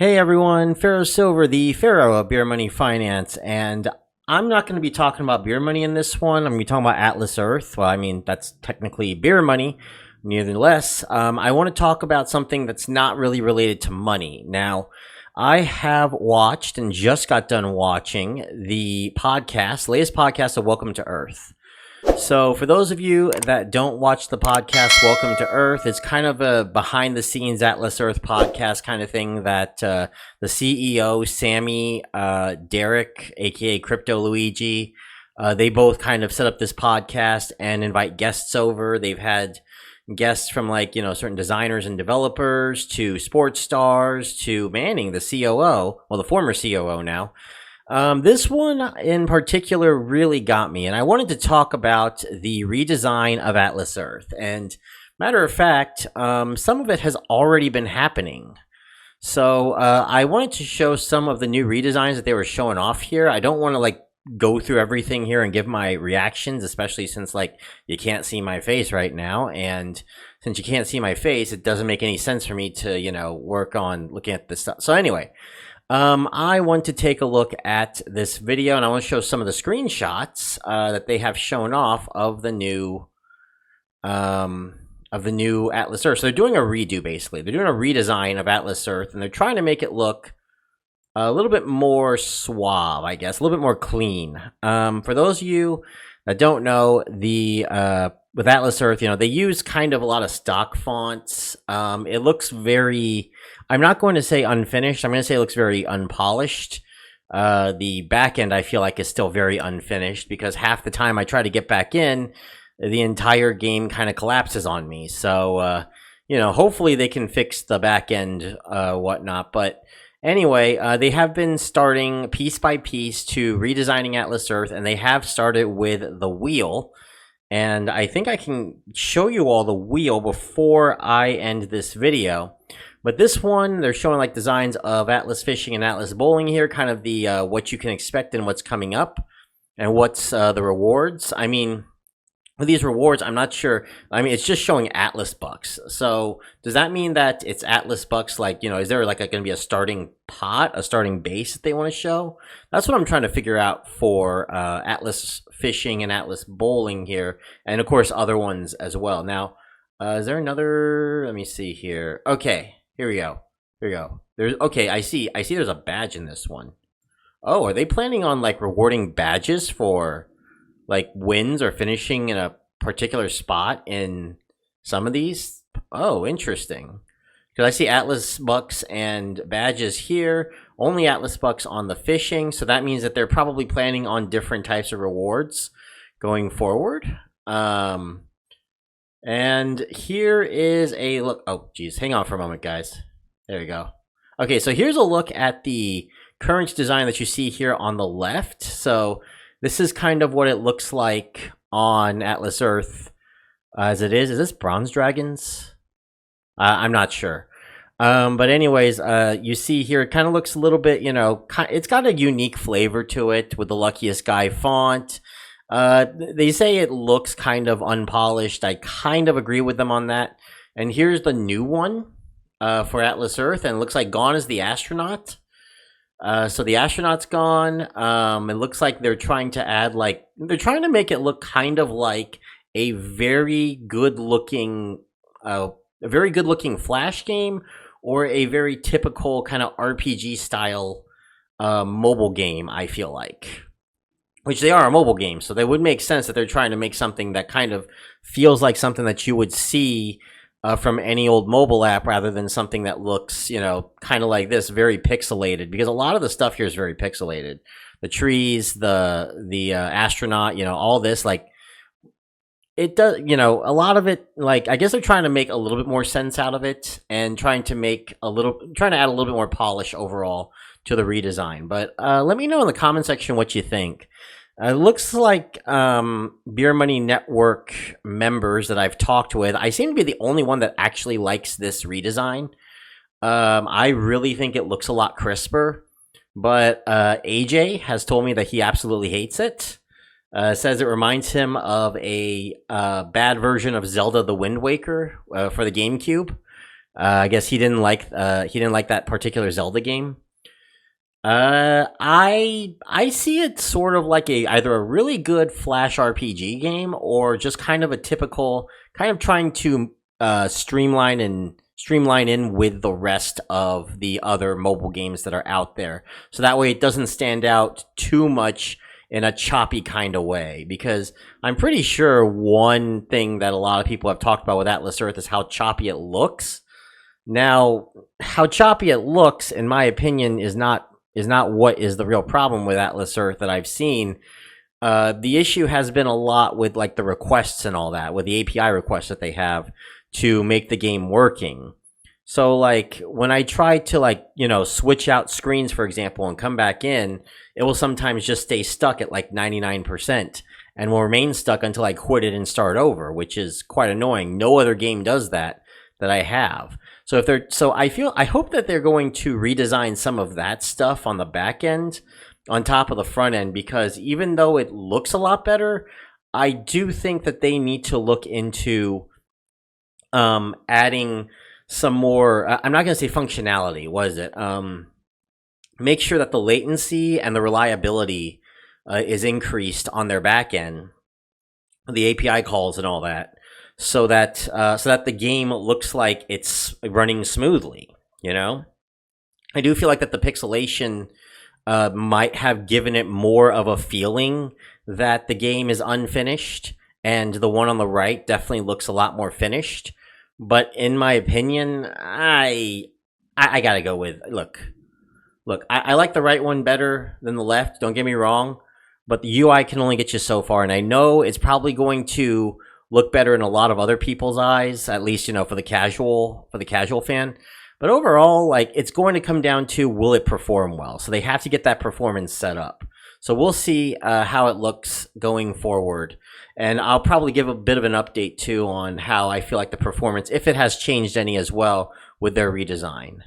Hey everyone, Pharaoh Silver, the Pharaoh of Beer Money Finance, and I'm not going to be talking about beer money in this one. I'm going to be talking about Atlas Earth. Well, I mean, that's technically beer money, nevertheless. I want to talk about something that's not really related to money. Now, I have watched and just got done watching the latest podcast of Welcome to Earth. So for those of you that don't watch the podcast, Welcome to Earth, it's kind of a behind the scenes Atlas Earth podcast kind of thing that the CEO, Sammy, Derek, aka Crypto Luigi, they both kind of set up this podcast and invite guests over. They've had guests from certain designers and developers to sports stars to Manning, the COO, well, the former COO now. This one in particular really got me, and I wanted to talk about the redesign of Atlas Earth. And matter of fact, some of it has already been happening. So I wanted to show some of the new redesigns that they were showing off here. I don't want to go through everything here and give my reactions, especially since you can't see my face right now. And since you can't see my face, it doesn't make any sense for me to, work on looking at this stuff. So anyway, I want to take a look at this video, and I want to show some of the screenshots that they have shown off of the new Atlas Earth. So they're doing a redo, basically. They're doing a redesign of Atlas Earth, and they're trying to make it look a little bit more suave, I guess, a little bit more clean. For those of you that don't know, with Atlas Earth, they use kind of a lot of stock fonts. It looks very, I'm not going to say unfinished. I'm going to say it looks very unpolished. The back end, I feel like, is still very unfinished because half the time I try to get back in, the entire game kind of collapses on me. So, hopefully they can fix the back end, whatnot. But anyway, they have been starting piece by piece to redesigning Atlas Earth, and they have started with the wheel. And I think I can show you all the wheel before I end this video. But this one, they're showing designs of Atlas Fishing and Atlas Bowling here, kind of the what you can expect and what's coming up, and what's the rewards. I mean, with these rewards, I'm not sure. I mean, it's just showing Atlas bucks. So does that mean that it's Atlas bucks? Is there going to be a starting pot, a starting base that they want to show? That's what I'm trying to figure out for Atlas Fishing and Atlas Bowling here, and of course other ones as well. Now, is there another? Let me see here. Okay, here we go. Okay. I see. There's a badge in this one. Oh, are they planning on rewarding badges for wins or finishing in a particular spot in some of these? Oh, interesting. Because I see Atlas bucks and badges here. Only Atlas bucks on the fishing. So that means that they're probably planning on different types of rewards going forward. And here is a look. Oh, geez. Hang on for a moment, guys. There we go. Okay, so here's a look at the current design that you see here on the left. So this is kind of what it looks like on Atlas Earth as it is. Is this Bronze Dragons? I'm not sure. But anyways, you see here, it kind of looks a little bit, it's got a unique flavor to it with the Luckiest Guy font. They say it looks kind of unpolished. I kind of agree with them on that. And here's the new one for Atlas Earth, and it looks like gone is the astronaut. So the astronaut's gone. It looks like they're trying to add they're trying to make it look kind of like a very good looking Flash game, or a very typical kind of RPG style mobile game, I feel like. Which they are a mobile game, so they would make sense that they're trying to make something that kind of feels like something that you would see from any old mobile app, rather than something that looks, kind of like this, very pixelated. Because a lot of the stuff here is very pixelated. The trees, the astronaut, all this, it does, a lot of it, I guess they're trying to make a little bit more sense out of it, and trying to add a little bit more polish overall to the redesign. But let me know in the comment section what you think. It looks like Beer Money Network members that I've talked with, I seem to be the only one that actually likes this redesign. I really think it looks a lot crisper, but AJ has told me that he absolutely hates it. Says it reminds him of a bad version of Zelda the Wind Waker for the GameCube. I guess he didn't like that particular Zelda game. I see it sort of like a either a really good Flash RPG game or just kind of a typical kind of trying to streamline in with the rest of the other mobile games that are out there. So that way it doesn't stand out too much in a choppy kind of way, because I'm pretty sure one thing that a lot of people have talked about with Atlas Earth is how choppy it looks. Now, how choppy it looks, in my opinion, is not what is the real problem with Atlas Earth that I've seen. The issue has been a lot with like the requests and all that, with the API requests that they have to make the game working. So like when I try to like, switch out screens, for example, and come back in, it will sometimes just stay stuck at like 99% and will remain stuck until I quit it and start over, which is quite annoying. No other game does that I have. So I hope that they're going to redesign some of that stuff on the back end on top of the front end, because even though it looks a lot better, I do think that they need to look into adding some more, I'm not going to say functionality, what is it? Make sure that the latency and the reliability is increased on their back end, the API calls and all that, so that the game looks like it's running smoothly. I do feel like that the pixelation might have given it more of a feeling that the game is unfinished, and the one on the right definitely looks a lot more finished. But in my opinion, I gotta go with look. I like the right one better than the left. Don't get me wrong, but the UI can only get you so far, and I know it's probably going to look better in a lot of other people's eyes, at least for the casual fan. But overall, like, it's going to come down to, will it perform well? So they have to get that performance set up. So we'll see how it looks going forward. And I'll probably give a bit of an update, too, on how I feel like the performance, if it has changed any as well, with their redesign.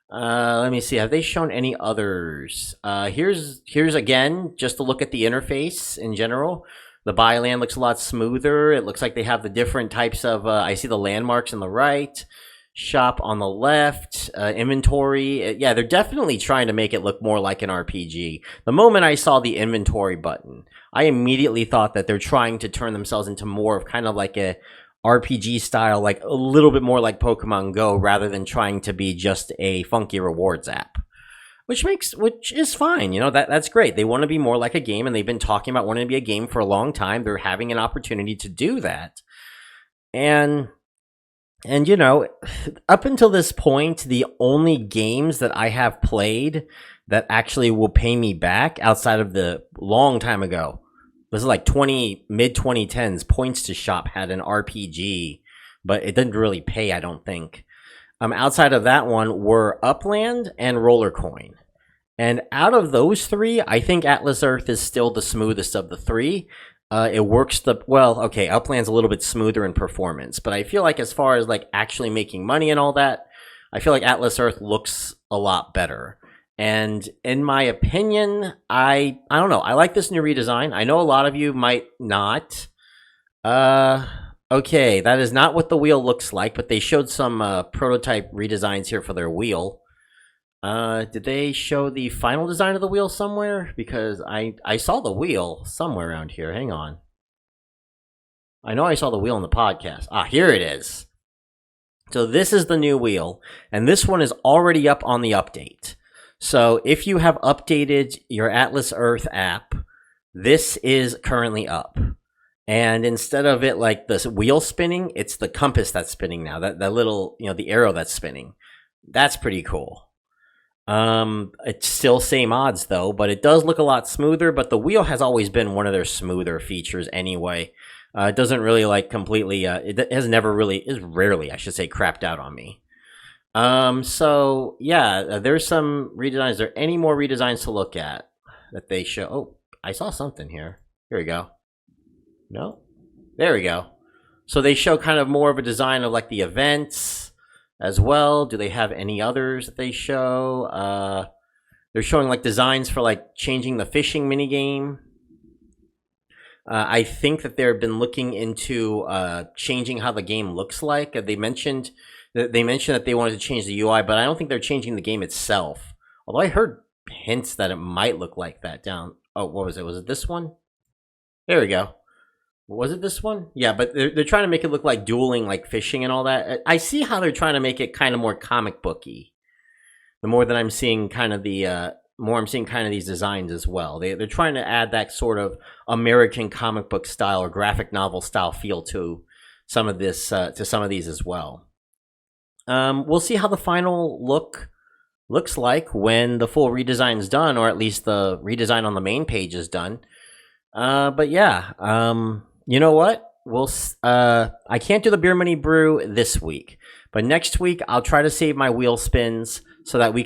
Let me see. Have they shown any others? Here's again, just a look at the interface in general. The byland looks a lot smoother. It looks like they have the different types of, I see the landmarks on the right, shop on the left, inventory. Yeah, they're definitely trying to make it look more like an RPG. The moment I saw the inventory button, I immediately thought that they're trying to turn themselves into more of kind of like a RPG style, like a little bit more like Pokemon Go, rather than trying to be just a funky rewards app. Which is fine, that's great. They want to be more like a game, and they've been talking about wanting to be a game for a long time. They're having an opportunity to do that. And up until this point, the only games that I have played that actually will pay me back outside of the long time ago, this is like mid 2010s, Points to Shop had an RPG, but it didn't really pay, I don't think. Outside of that one were Upland and Rollercoin. And out of those three, I think Atlas Earth is still the smoothest of the three. It works Upland's a little bit smoother in performance, but I feel like as far as like actually making money and all that, I feel like Atlas Earth looks a lot better. And in my opinion, I don't know. I like this new redesign. I know a lot of you might not. Okay, that is not what the wheel looks like, but they showed some prototype redesigns here for their wheel. Did they show the final design of the wheel somewhere? Because I saw the wheel somewhere around here. Hang on. I know I saw the wheel in the podcast. Ah, here it is. So this is the new wheel, and this one is already up on the update. So if you have updated your Atlas Earth app, this is currently up. And instead of it like the wheel spinning, it's the compass that's spinning now. That little, the arrow that's spinning. That's pretty cool. It's still same odds though, but it does look a lot smoother, but the wheel has always been one of their smoother features anyway. It doesn't really like completely, it has never really, is rarely, I should say, crapped out on me. So yeah, there's some redesigns. Is there any more redesigns to look at that they show? Oh, I saw something here. Here we go. No? There we go. So they show kind of more of a design of like the events as well. Do they have any others that they show? They're showing like designs for like changing the fishing minigame. I think that they've been looking into changing how the game looks like. They mentioned They mentioned that they wanted to change the UI, but I don't think they're changing the game itself. Although I heard hints that it might look like that down. Oh, what was it? Was it this one? There we go. Was it this one? Yeah, but they're trying to make it look like dueling, like fishing and all that. I see how they're trying to make it kind of more comic booky. The more that I'm seeing kind of the more I'm seeing kind of these designs as well. They're trying to add that sort of American comic book style or graphic novel style feel to some of this to some of these as well. We'll see how the final look looks like when the full redesign is done, or at least the redesign on the main page is done. But yeah, you know what? I can't do the Beer Money Brew this week, but next week I'll try to save my wheel spins so that I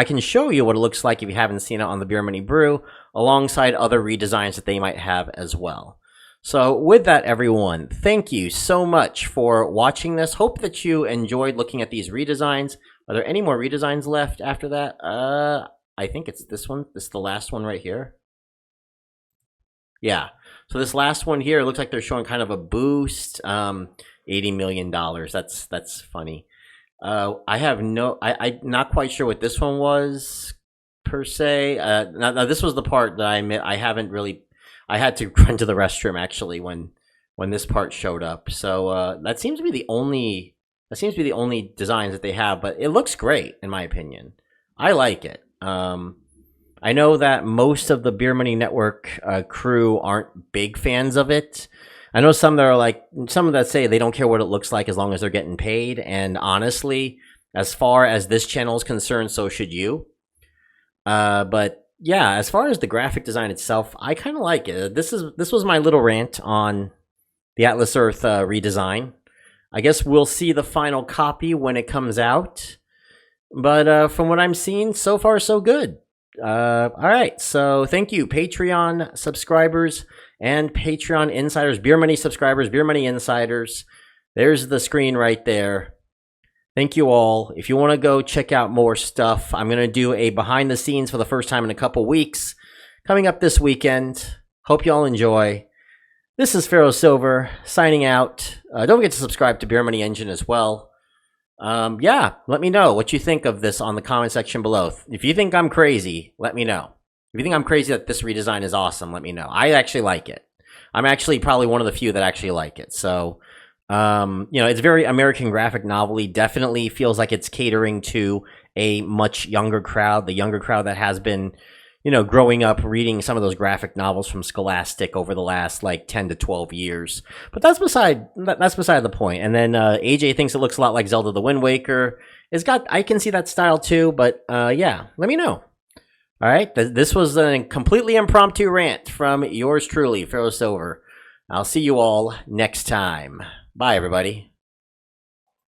can show you what it looks like if you haven't seen it on the Beer Money Brew, alongside other redesigns that they might have as well. So with that, everyone, thank you so much for watching this. Hope that you enjoyed looking at these redesigns. Are there any more redesigns left after that? I think it's this one. This is the last one right here. Yeah. So this last one here, it looks like they're showing kind of a boost. $80 million. That's funny. I'm not quite sure what this one was per se. Now this was the part that I haven't really. I had to run to the restroom actually when this part showed up. So that seems to be the only designs that they have, but it looks great in my opinion. I like it. I know that most of the Beer Money Network crew aren't big fans of it. I know some that say they don't care what it looks like as long as they're getting paid. And honestly, as far as this channel is concerned, so should you. But yeah, as far as the graphic design itself, I kind of like it. This was my little rant on the Atlas Earth redesign. I guess we'll see the final copy when it comes out. But from what I'm seeing, so far so good. All right, so thank you, Patreon subscribers and Patreon insiders, Beer Money subscribers, Beer Money insiders. There's the screen right there. Thank you all. If you want to go check out more stuff, I'm going to do a behind the scenes for the first time in a couple weeks coming up this weekend. Hope you all enjoy. This is Pharaoh Silver signing out. Don't forget to subscribe to Beer Money Engine as well. Yeah, let me know what you think of this on the comment section below. If you think I'm crazy, let me know. If you think I'm crazy that this redesign is awesome, let me know. I actually like it. I'm actually probably one of the few that actually like it. So, you know, it's very American graphic novel-y. Definitely feels like it's catering to a much younger crowd, the younger crowd that has been, you know, growing up reading some of those graphic novels from Scholastic over the last like 10 to 12 years. But that's beside the point. And then AJ thinks it looks a lot like Zelda the Wind Waker. I can see that style too, but yeah, let me know. All right, this was a completely impromptu rant from yours truly, Pharaoh Silver. I'll see you all next time. Bye, everybody.